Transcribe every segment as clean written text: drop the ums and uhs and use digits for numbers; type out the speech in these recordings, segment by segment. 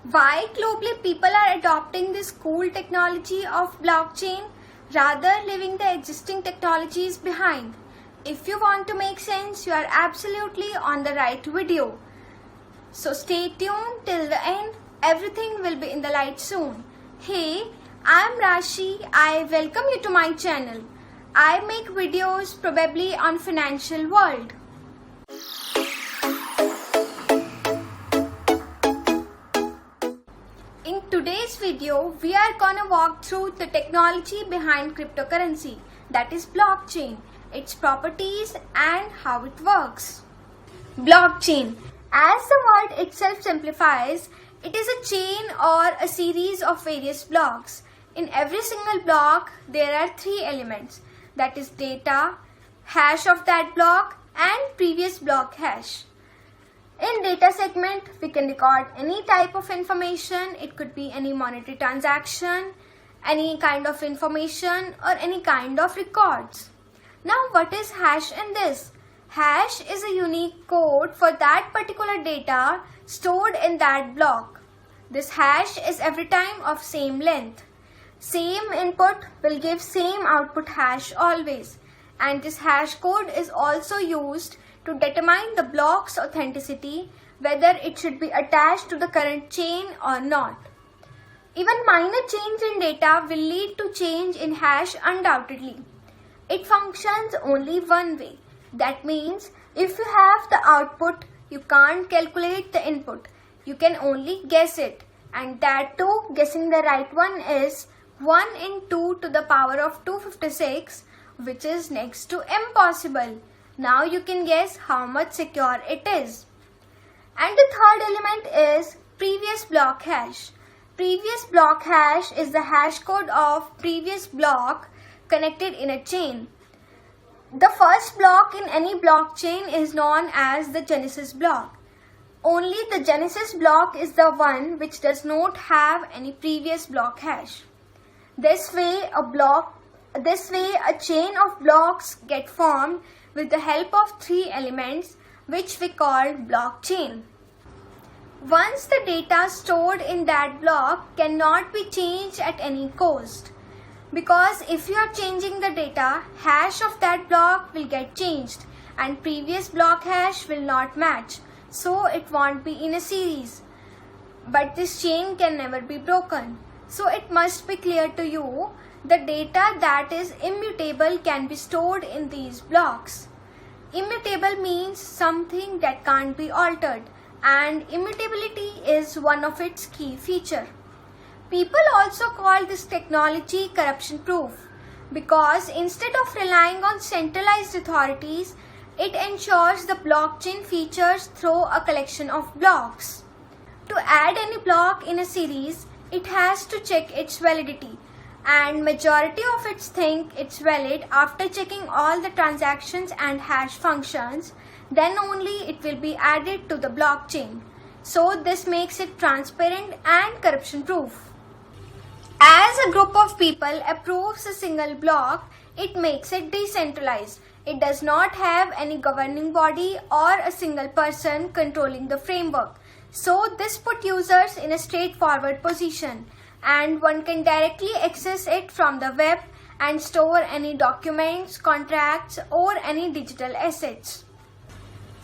Why globally people are adopting this cool technology of blockchain rather leaving the existing technologies behind? If you want to make sense, you are absolutely on the right video. So stay tuned till the end. Everything will be in the light soon. Hey, I am Rashi. I welcome you to my channel. I make videos probably on financial world. In today's video, we are gonna walk through the technology behind cryptocurrency, that is blockchain, its properties and how it works. Blockchain, as the word itself simplifies, it is a chain or a series of various blocks. In every single block, there are three elements, that is data, hash of that block and previous block hash. In data segment, we can record any type of information. It could be any monetary transaction, any kind of information or any kind of records. Now what is hash in this? Hash is a unique code for that particular data stored in that block. This hash is every time of same length. Same input will give same output hash always. And this hash code is also used to determine the block's authenticity, whether it should be attached to the current chain or not. Even minor change in data will lead to change in hash undoubtedly. It functions only one way. That means if you have the output, you can't calculate the input. You can only guess it. And that too, guessing the right one is 1 in 2 to the power of 256, which is next to impossible. Now you can guess how much secure it is. And the third element is previous block hash. Previous block hash is the hash code of previous block connected in a chain. The first block in any blockchain is known as the Genesis block. Only the Genesis block is the one which does not have any previous block hash. This way a chain of blocks get formed with the help of three elements which we call blockchain. Once the data stored in that block cannot be changed at any cost, because if you are changing the data, hash of that block will get changed and previous block hash will not match, so it won't be in a series. But this chain can never be broken. So it must be clear to you, the data that is immutable can be stored in these blocks. Immutable means something that can't be altered, and immutability is one of its key features. People also call this technology corruption proof because instead of relying on centralized authorities, it ensures the blockchain features through a collection of blocks. To add any block in a series, it has to check its validity, and majority of it think it's valid after checking all the transactions and hash functions. Then only it will be added to the blockchain. So this makes it transparent and corruption proof. As a group of people approves a single block, it makes it decentralized. It does not have any governing body or a single person controlling the framework. So this put users in a straightforward position, and one can directly access it from the web and store any documents, contracts or any digital assets.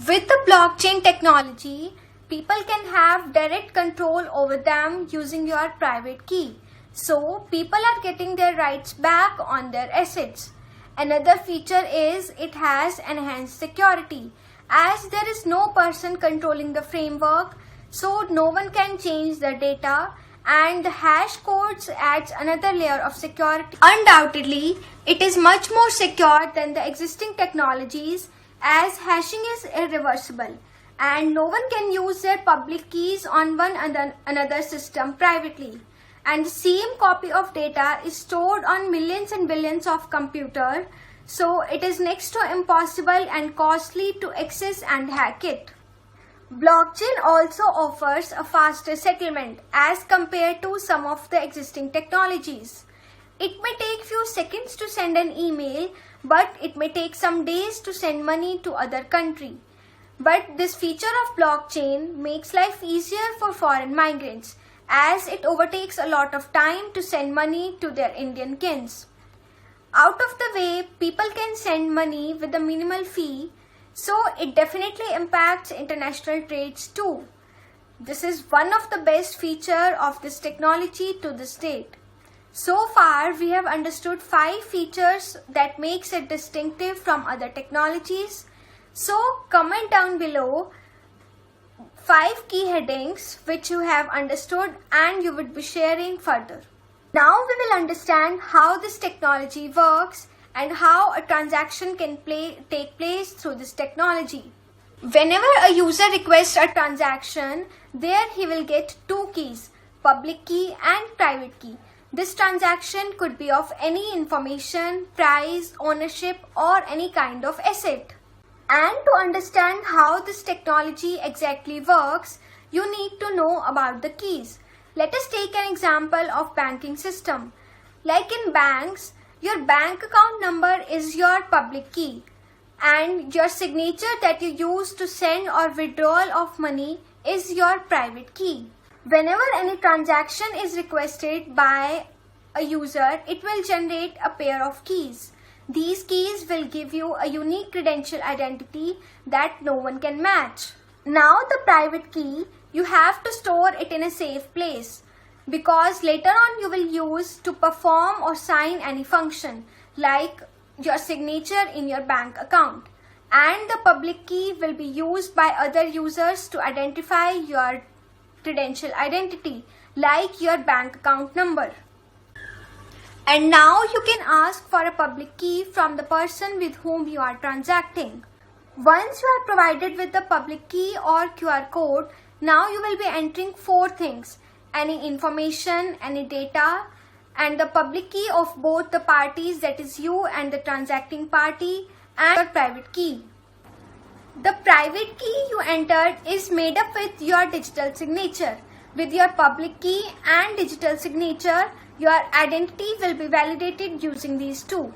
With the blockchain technology, people can have direct control over them using your private key. So people are getting their rights back on their assets. Another feature is it has enhanced security, as there is no person controlling the framework, so no one can change the data, and the hash codes adds another layer of security. Undoubtedly, it is much more secure than the existing technologies, as hashing is irreversible and no one can use their public keys on another system privately. And the same copy of data is stored on millions and billions of computers, so it is next to impossible and costly to access and hack it. Blockchain also offers a faster settlement as compared to some of the existing technologies. It may take few seconds to send an email, but it may take some days to send money to other country. But this feature of blockchain makes life easier for foreign migrants, as it overtakes a lot of time to send money to their Indian kins. Out of the way, people can send money with a minimal fee, so it definitely impacts international trades too. This is one of the best features of this technology to this date. So far, we have understood 5 features that makes it distinctive from other technologies. So comment down below 5 key headings which you have understood and you would be sharing further. Now we will understand how this technology works and how a transaction can take place through this technology. Whenever a user requests a transaction, there he will get 2 keys, public key and private key. This transaction could be of any information, price, ownership or any kind of asset. And to understand how this technology exactly works, you need to know about the keys. Let us take an example of banking system. Like in banks, your bank account number is your public key and your signature that you use to send or withdrawal of money is your private key. Whenever any transaction is requested by a user, it will generate a pair of keys. These keys will give you a unique credential identity that no one can match. Now the private key, you have to store it in a safe place because later on you will use to perform or sign any function like your signature in your bank account. And the public key will be used by other users to identify your credential identity like your bank account number. And now you can ask for a public key from the person with whom you are transacting. Once you are provided with the public key or QR code, now you will be entering 4 things: any information, any data, and the public key of both the parties, that is you and the transacting party, and your private key. The private key you entered is made up with your digital signature. With your public key and digital signature, your identity will be validated using these 2.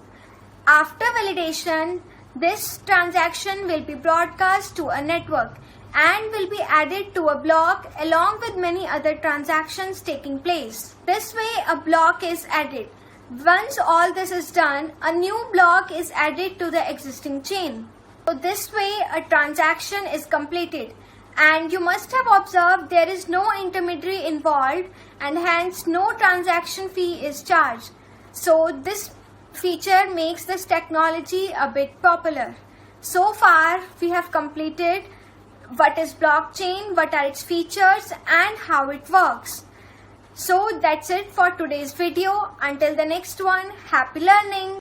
After validation, this transaction will be broadcast to a network and will be added to a block along with many other transactions taking place. This way a block is added. Once all this is done, a new block is added to the existing chain. So this way a transaction is completed. And you must have observed there is no intermediary involved and hence no transaction fee is charged. So this feature makes this technology a bit popular. So far we have completed what is blockchain, what are its features and how it works. So that's it for today's video. Until the next one, happy learning!